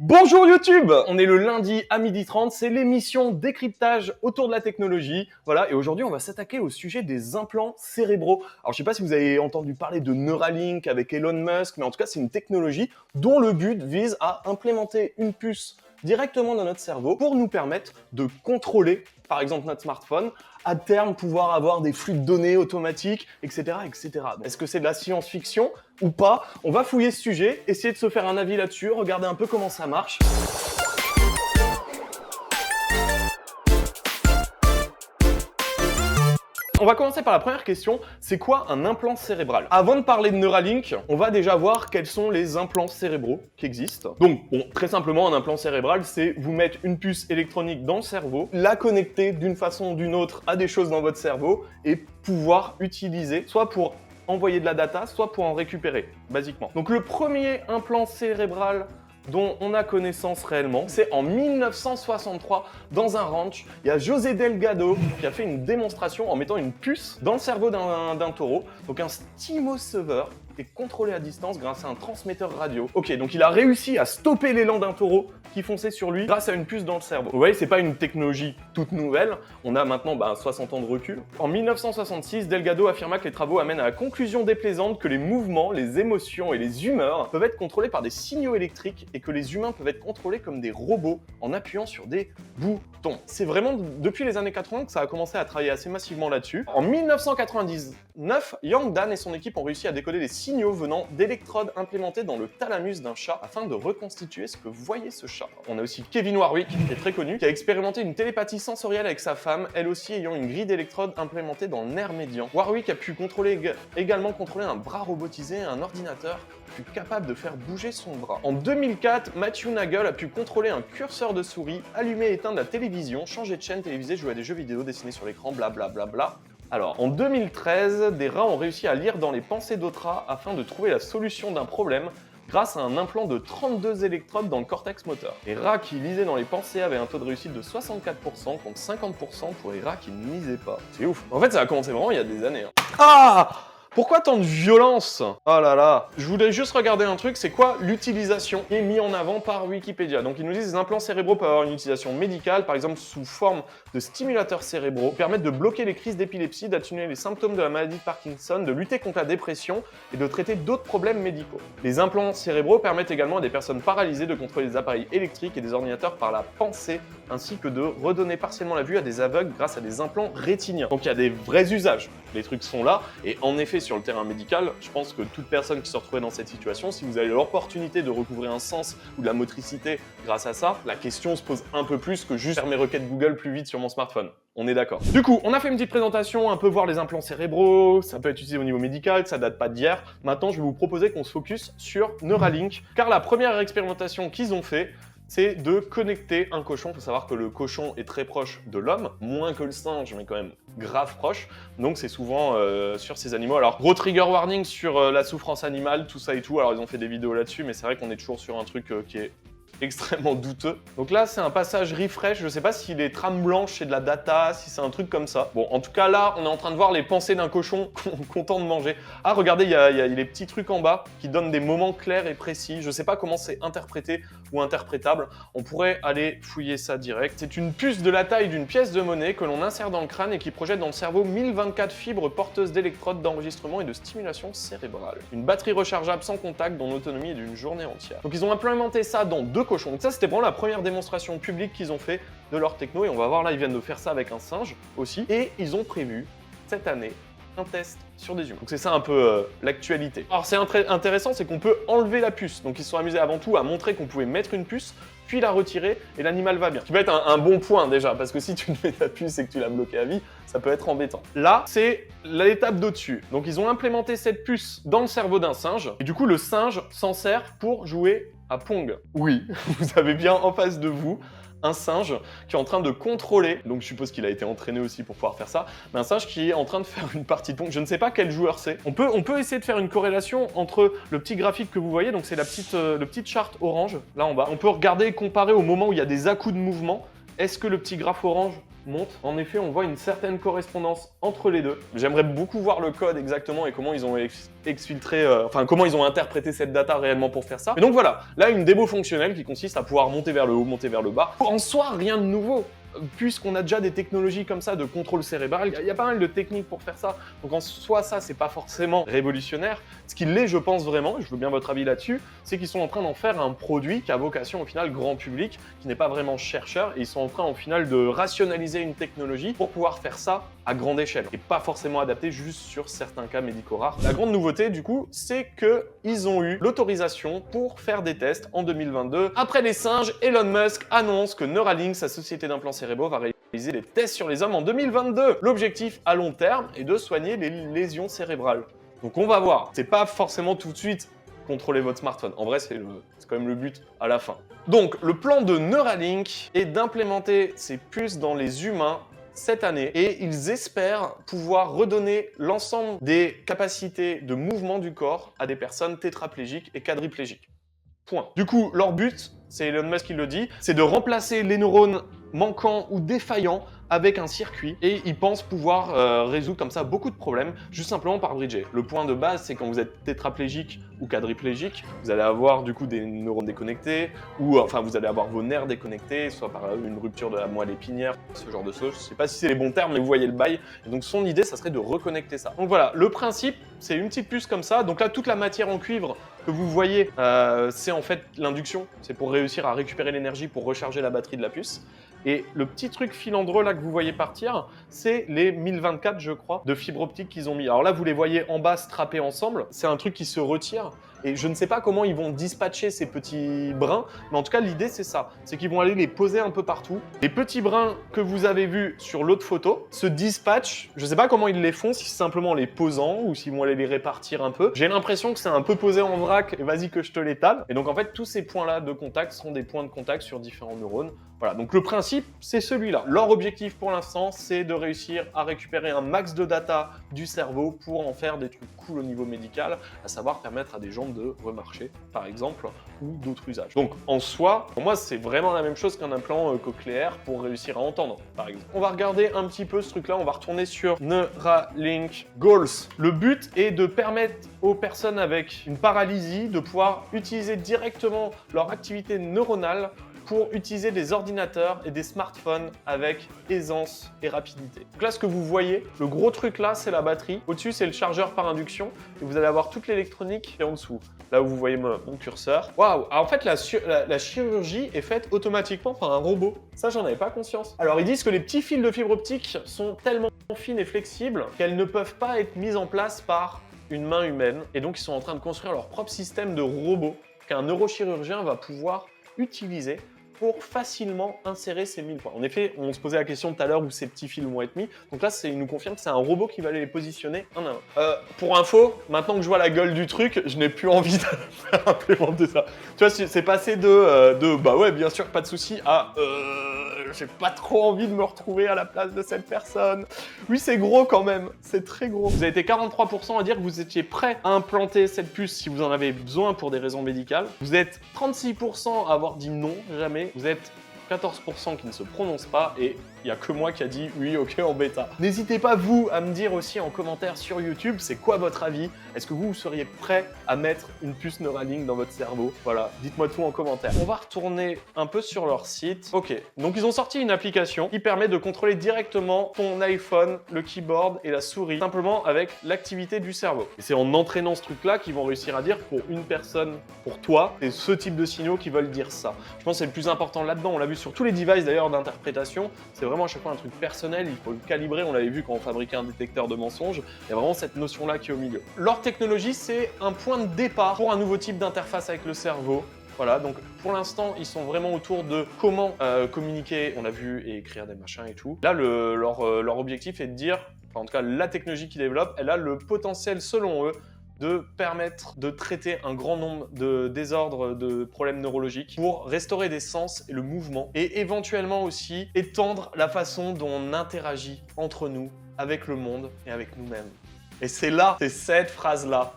Bonjour YouTube! On est le lundi à 12h30, c'est l'émission décryptage autour de la technologie. Voilà, et aujourd'hui on va s'attaquer au sujet des implants cérébraux. Alors je sais pas si vous avez entendu parler de Neuralink avec Elon Musk, mais en tout cas c'est une technologie dont le but vise à implémenter une puce directement dans notre cerveau pour nous permettre de contrôler, par exemple notre smartphone, à terme pouvoir avoir des flux de données automatiques, etc. etc. Est-ce que c'est de la science-fiction ou pas? On va fouiller ce sujet, essayer de se faire un avis là-dessus, regarder un peu comment ça marche. On va commencer par la première question, c'est quoi un implant cérébral? Avant de parler de Neuralink, on va déjà voir quels sont les implants cérébraux qui existent. Donc, très simplement, un implant cérébral, c'est vous mettre une puce électronique dans le cerveau, la connecter d'une façon ou d'une autre à des choses dans votre cerveau et pouvoir utiliser, soit pour envoyer de la data, soit pour en récupérer, basiquement. Donc le premier implant cérébral dont on a connaissance réellement, c'est en 1963, dans un ranch. Il y a José Delgado qui a fait une démonstration en mettant une puce dans le cerveau d'un taureau, donc un stimosauver, est contrôlé à distance grâce à un transmetteur radio. Ok, donc il a réussi à stopper l'élan d'un taureau qui fonçait sur lui grâce à une puce dans le cerveau. Vous voyez, c'est pas une technologie toute nouvelle, on a maintenant 60 ans de recul. En 1966, Delgado affirma que les travaux amènent à la conclusion déplaisante que les mouvements, les émotions et les humeurs peuvent être contrôlés par des signaux électriques et que les humains peuvent être contrôlés comme des robots en appuyant sur des boutons. C'est vraiment depuis les années 80 que ça a commencé à travailler assez massivement là-dessus. En 1999, Yang Dan et son équipe ont réussi à décoder les signaux venant d'électrodes implémentées dans le thalamus d'un chat afin de reconstituer ce que voyait ce chat. On a aussi Kevin Warwick, qui est très connu, qui a expérimenté une télépathie sensorielle avec sa femme, elle aussi ayant une grille d'électrodes implémentée dans le nerf médian. Warwick a pu également contrôler un bras robotisé et un ordinateur plus capable de faire bouger son bras. En 2004, Matthew Nagel a pu contrôler un curseur de souris, allumer et éteindre la télévision, changer de chaîne télévisée, jouer à des jeux vidéo, dessiner sur l'écran, blablabla. Alors, en 2013, des rats ont réussi à lire dans les pensées d'autres rats afin de trouver la solution d'un problème grâce à un implant de 32 électrodes dans le cortex moteur. Les rats qui lisaient dans les pensées avaient un taux de réussite de 64% contre 50% pour les rats qui ne lisaient pas. C'est ouf. En fait, ça a commencé vraiment il y a des années. Ah! Pourquoi tant de violence? Oh là là. Je voulais juste regarder un truc, c'est quoi l'utilisation qui est mis en avant par Wikipédia. Donc ils nous disent que les implants cérébraux peuvent avoir une utilisation médicale, par exemple sous forme de stimulateurs cérébraux, permettent de bloquer les crises d'épilepsie, d'atténuer les symptômes de la maladie de Parkinson, de lutter contre la dépression et de traiter d'autres problèmes médicaux. Les implants cérébraux permettent également à des personnes paralysées de contrôler des appareils électriques et des ordinateurs par la pensée, ainsi que de redonner partiellement la vue à des aveugles grâce à des implants rétiniens. Donc il y a des vrais usages. Les trucs sont là, et en effet, sur le terrain médical, je pense que toute personne qui se retrouvait dans cette situation, si vous avez l'opportunité de recouvrer un sens ou de la motricité grâce à ça, la question se pose un peu plus que juste faire mes requêtes Google plus vite sur mon smartphone. On est d'accord. Du coup, on a fait une petite présentation, un peu voir les implants cérébraux, ça peut être utilisé au niveau médical, ça date pas d'hier. Maintenant, je vais vous proposer qu'on se focus sur Neuralink, car la première expérimentation qu'ils ont fait, c'est de connecter un cochon. Il faut savoir que le cochon est très proche de l'homme, moins que le singe, mais quand même grave proche. Donc c'est souvent sur ces animaux. Alors gros trigger warning sur la souffrance animale, tout ça et tout. Alors ils ont fait des vidéos là-dessus, mais c'est vrai qu'on est toujours sur un truc qui est extrêmement douteux. Donc là, c'est un passage refresh. Je sais pas si les trames blanches, c'est de la data, si c'est un truc comme ça. Bon, en tout cas, là, on est en train de voir les pensées d'un cochon content de manger. Ah, regardez, il y a les petits trucs en bas qui donnent des moments clairs et précis. Je sais pas comment c'est interprété ou interprétable. On pourrait aller fouiller ça direct. C'est une puce de la taille d'une pièce de monnaie que l'on insère dans le crâne et qui projette dans le cerveau 1024 fibres porteuses d'électrodes d'enregistrement et de stimulation cérébrale. Une batterie rechargeable sans contact dont l'autonomie est d'une journée entière. Donc ils ont implémenté ça dans 2 cochons. Donc ça, c'était vraiment la première démonstration publique qu'ils ont fait de leur techno. Et on va voir là, ils viennent de faire ça avec un singe aussi. Et ils ont prévu cette année un test sur des humains. Donc c'est ça un peu l'actualité. Alors c'est intéressant, c'est qu'on peut enlever la puce. Donc ils se sont amusés avant tout à montrer qu'on pouvait mettre une puce, puis la retirer et l'animal va bien. Ce qui peut être un bon point déjà, parce que si tu mets ta puce et que tu l'as bloquée à vie, ça peut être embêtant. Là, c'est l'étape d'au-dessus. Donc ils ont implémenté cette puce dans le cerveau d'un singe. Et du coup, le singe s'en sert pour jouer à Pong. Oui, vous avez bien en face de vous un singe qui est en train de contrôler, donc je suppose qu'il a été entraîné aussi pour pouvoir faire ça, mais un singe qui est en train de faire une partie de Pong. Je ne sais pas quel joueur c'est. On peut essayer de faire une corrélation entre le petit graphique que vous voyez, donc c'est la petite charte orange, là en bas. On peut regarder et comparer au moment où il y a des à-coups de mouvement Est-ce que le petit graphe orange monte? En effet, on voit une certaine correspondance entre les deux. J'aimerais beaucoup voir le code exactement et comment ils ont exfiltré, comment ils ont interprété cette data réellement pour faire ça. Et donc voilà, là une démo fonctionnelle qui consiste à pouvoir monter vers le haut, monter vers le bas. En soi, rien de nouveau. Puisqu'on a déjà des technologies comme ça de contrôle cérébral, il y a pas mal de techniques pour faire ça. Donc en soi, ça, c'est pas forcément révolutionnaire. Ce qui l'est, je pense vraiment, et je veux bien votre avis là-dessus, c'est qu'ils sont en train d'en faire un produit qui a vocation au final grand public, qui n'est pas vraiment chercheur, et ils sont en train au final de rationaliser une technologie pour pouvoir faire ça à grande échelle, et pas forcément adapté juste sur certains cas médicaux rares. La grande nouveauté, du coup, c'est qu'ils ont eu l'autorisation pour faire des tests en 2022. Après les singes, Elon Musk annonce que Neuralink, sa société d'implants cérébraux, va réaliser des tests sur les hommes en 2022. L'objectif à long terme est de soigner les lésions cérébrales. Donc on va voir. C'est pas forcément tout de suite contrôler votre smartphone. En vrai, c'est quand même le but à la fin. Donc le plan de Neuralink est d'implémenter ces puces dans les humains cette année et ils espèrent pouvoir redonner l'ensemble des capacités de mouvement du corps à des personnes tétraplégiques et quadriplégiques. Point. Du coup, leur but, c'est Elon Musk qui le dit, c'est de remplacer les neurones manquants ou défaillants avec un circuit et ils pensent pouvoir résoudre comme ça beaucoup de problèmes juste simplement par bridger. Le point de base, c'est quand vous êtes tétraplégique ou quadriplégique, vous allez avoir du coup des neurones déconnectés ou enfin vous allez avoir vos nerfs déconnectés, soit par une rupture de la moelle épinière, ce genre de choses. Je sais pas si c'est les bons termes, mais vous voyez le bail. Et donc son idée, ça serait de reconnecter ça. Donc voilà, le principe, c'est une petite puce comme ça. Donc là, toute la matière en cuivre que vous voyez, c'est en fait l'induction. C'est pour réussir à récupérer l'énergie pour recharger la batterie de la puce. Et le petit truc filandreux là que vous voyez partir, c'est les 1024, je crois, de fibre optique qu'ils ont mis. Alors là, vous les voyez en bas strappés ensemble. C'est un truc qui se retire. Et je ne sais pas comment ils vont dispatcher ces petits brins, mais en tout cas, l'idée, c'est ça. C'est qu'ils vont aller les poser un peu partout. Les petits brins que vous avez vus sur l'autre photo se dispatchent. Je ne sais pas comment ils les font, si c'est simplement en les posant ou s'ils vont aller les répartir un peu. J'ai l'impression que c'est un peu posé en vrac, et vas-y que je te l'étale. Et donc, en fait, tous ces points-là de contact seront des points de contact sur différents neurones. Voilà, donc le principe, c'est celui-là. Leur objectif pour l'instant, c'est de réussir à récupérer un max de data du cerveau pour en faire des trucs cool au niveau médical, à savoir permettre à des gens de remarcher, par exemple, ou d'autres usages. Donc en soi, pour moi, c'est vraiment la même chose qu'un implant cochléaire pour réussir à entendre, par exemple. On va regarder un petit peu ce truc-là, on va retourner sur Neuralink Goals. Le but est de permettre aux personnes avec une paralysie de pouvoir utiliser directement leur activité neuronale pour utiliser des ordinateurs et des smartphones avec aisance et rapidité. Donc là, ce que vous voyez, le gros truc là, c'est la batterie. Au-dessus, c'est le chargeur par induction. Et vous allez avoir toute l'électronique qui est en dessous. Là où vous voyez mon curseur. Waouh! En fait, la chirurgie est faite automatiquement par un robot. Ça, j'en avais pas conscience. Alors, ils disent que les petits fils de fibre optique sont tellement fines et flexibles qu'elles ne peuvent pas être mises en place par une main humaine. Et donc, ils sont en train de construire leur propre système de robot qu'un neurochirurgien va pouvoir utiliser pour facilement insérer ces 1000 points. En effet, on se posait la question tout à l'heure où ces petits fils vont être mis. Donc là, il nous confirme que c'est un robot qui va aller les positionner un à un. Pour info, maintenant que je vois la gueule du truc, je n'ai plus envie de faire implémenter ça. Tu vois, c'est passé de bah ouais, bien sûr, pas de souci, à j'ai pas trop envie de me retrouver à la place de cette personne. Oui, c'est gros quand même, c'est très gros. Vous avez été 43% à dire que vous étiez prêt à implanter cette puce si vous en avez besoin pour des raisons médicales. Vous êtes 36% à avoir dit non, jamais. Vous êtes 14% qui ne se prononcent pas et il n'y a que moi qui a dit oui, ok, en bêta. N'hésitez pas, vous, à me dire aussi en commentaire sur YouTube, c'est quoi votre avis? Est-ce que vous seriez prêt à mettre une puce Neuralink dans votre cerveau? Voilà, dites-moi tout en commentaire. On va retourner un peu sur leur site. Ok, donc ils ont sorti une application qui permet de contrôler directement ton iPhone, le keyboard et la souris, simplement avec l'activité du cerveau. Et c'est en entraînant ce truc-là qu'ils vont réussir à dire pour une personne, pour toi, c'est ce type de signaux qui veulent dire ça. Je pense que c'est le plus important là-dedans. On l'a vu sur tous les devices d'ailleurs d'interprétation. C'est vraiment à chaque fois un truc personnel, il faut le calibrer. On l'avait vu quand on fabriquait un détecteur de mensonges. Il y a vraiment cette notion-là qui est au milieu. Leur technologie, c'est un point de départ pour un nouveau type d'interface avec le cerveau. Voilà, donc pour l'instant, ils sont vraiment autour de comment communiquer, on l'a vu, et écrire des machins et tout. Là, leur objectif est de dire, enfin, en tout cas, la technologie qu'ils développent, elle a le potentiel, selon eux, de permettre de traiter un grand nombre de désordres, de problèmes neurologiques pour restaurer des sens et le mouvement et éventuellement aussi étendre la façon dont on interagit entre nous, avec le monde et avec nous-mêmes. Et c'est là, c'est cette phrase-là,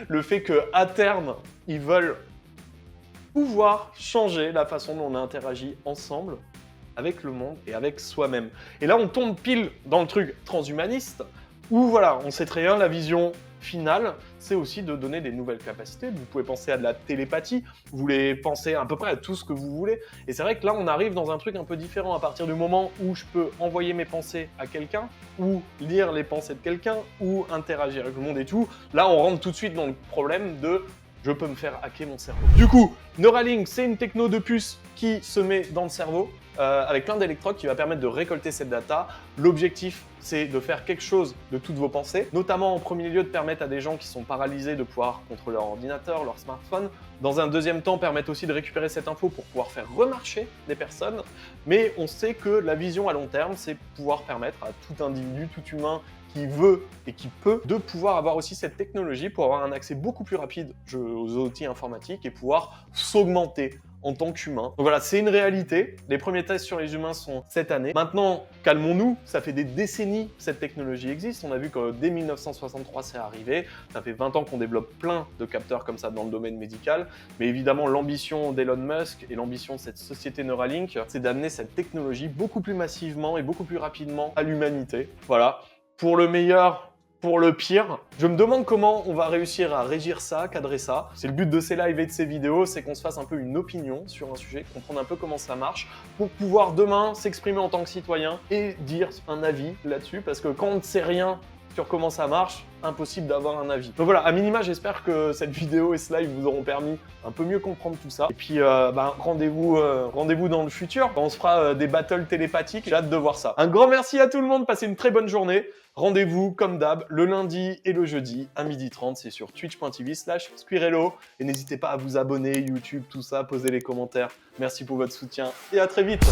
le fait qu'à terme, ils veulent pouvoir changer la façon dont on interagit ensemble avec le monde et avec soi-même. Et là, on tombe pile dans le truc transhumaniste, où voilà, on sait très bien, la vision finale, c'est aussi de donner des nouvelles capacités. Vous pouvez penser à de la télépathie, vous voulez penser à peu près à tout ce que vous voulez. Et c'est vrai que là, on arrive dans un truc un peu différent à partir du moment où je peux envoyer mes pensées à quelqu'un, ou lire les pensées de quelqu'un, ou interagir avec le monde et tout. Là, on rentre tout de suite dans le problème de je peux me faire hacker mon cerveau. Du coup, Neuralink, c'est une techno de puce qui se met dans le cerveau avec plein d'électrodes qui va permettre de récolter cette data. L'objectif, c'est de faire quelque chose de toutes vos pensées, notamment en premier lieu de permettre à des gens qui sont paralysés de pouvoir contrôler leur ordinateur, leur smartphone. Dans un deuxième temps, permettre aussi de récupérer cette info pour pouvoir faire remarcher des personnes. Mais on sait que la vision à long terme, c'est pouvoir permettre à tout individu, tout humain qui veut et qui peut, de pouvoir avoir aussi cette technologie pour avoir un accès beaucoup plus rapide aux outils informatiques et pouvoir s'augmenter en tant qu'humain. Donc voilà, c'est une réalité. Les premiers tests sur les humains sont cette année. Maintenant, calmons-nous, ça fait des décennies que cette technologie existe. On a vu que dès 1963, c'est arrivé. Ça fait 20 ans qu'on développe plein de capteurs comme ça dans le domaine médical. Mais évidemment, l'ambition d'Elon Musk et l'ambition de cette société Neuralink, c'est d'amener cette technologie beaucoup plus massivement et beaucoup plus rapidement à l'humanité. Voilà. Pour le meilleur, pour le pire. Je me demande comment on va réussir à régir ça, cadrer ça. C'est le but de ces lives et de ces vidéos, c'est qu'on se fasse un peu une opinion sur un sujet, comprendre un peu comment ça marche, pour pouvoir demain s'exprimer en tant que citoyen et dire un avis là-dessus, parce que quand on ne sait rien sur comment ça marche, impossible d'avoir un avis. Donc voilà, à minima, j'espère que cette vidéo et ce live vous auront permis un peu mieux comprendre tout ça. Et puis, rendez-vous dans le futur. On se fera des battles télépathiques. J'ai hâte de voir ça. Un grand merci à tout le monde. Passez une très bonne journée. Rendez-vous, comme d'hab, le lundi et le jeudi à 12h30. C'est sur twitch.tv/Squirrello. Et n'hésitez pas à vous abonner, YouTube, tout ça, poser les commentaires. Merci pour votre soutien et à très vite.